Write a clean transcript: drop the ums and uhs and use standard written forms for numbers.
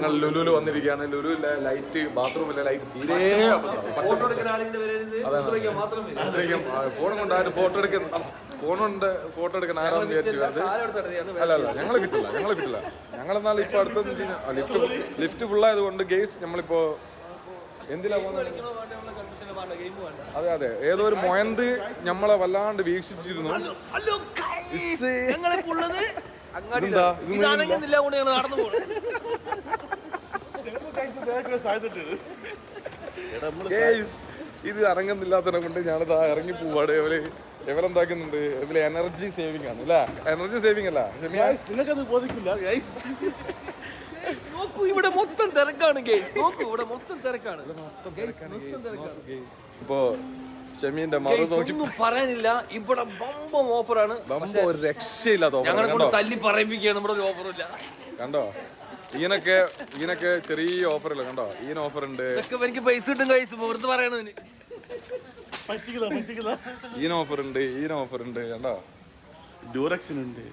ഞങ്ങൾ ലുലുവിൽ വന്നിരിക്കുകയാണ്. ലുലുവിലെ light, ബാത്റൂമിലെ light തീരെ ഫോൺ എടുക്കാൻ ആരാന്ന് വിചാരിച്ചു വരുന്നത്. അല്ല ഞങ്ങൾ കിട്ടില്ല. ഞങ്ങളെന്നാലും ഇപ്പൊ അടുത്തെന്ന് വെച്ച് കഴിഞ്ഞാൽ ലിഫ്റ്റ് ഫുള്ളായത് കൊണ്ട് ഗെയ്സ് നമ്മളിപ്പോ എന്തിലാ പോകുന്നത്? അതെ ഏതോ ഒരു മൊയന്ത് നമ്മളെ വല്ലാണ്ട് വീക്ഷിച്ചിരുന്നു. ഇത് ഇറങ്ങുന്നില്ലാത്തതിനെ കൊണ്ട് ഞാനിതാ ഇറങ്ങി പോവാട്. ഇവരെന്താക്കുന്നുണ്ട്? ഇവര് എനർജി സേവിങ് ആണ് അല്ലേ? എനർജി സേവിങ് അല്ല, നിങ്ങൾക്കത് ബോധിക്കില്ല. നോക്കൂ, ഇവിടെ മൊത്തം തിരക്കാണ് ഗൈസ്. നോക്കൂ, ഇവിടെ മൊത്തം തിരക്കാണ്. ഇപ്പോ ഷെമീന്റെ ഒന്നും പറയാനില്ല. ഇവിടെ ബമ്പം ഓഫറാണ്. ഒരു രക്ഷയില്ലാത്ത ഞങ്ങളെ കൊണ്ട് തല്ലി പറയിപ്പിക്കുകയാണ്. ഇവിടെ ഒരു ഓഫറും ഇല്ല. കണ്ടോ? ഇതിനൊക്കെ ചെറിയ ഓഫറല്ല. കണ്ടോ? ഇതിന് ഓഫർ ഉണ്ട്. എനിക്ക് പൈസ കിട്ടും ഗൈസ്, വെറുതെ പറയണതിന്. ഇതിന് ഓഫർ ഉണ്ട്. കണ്ടോ? ഡ്യൂറക്സിനുണ്ട്.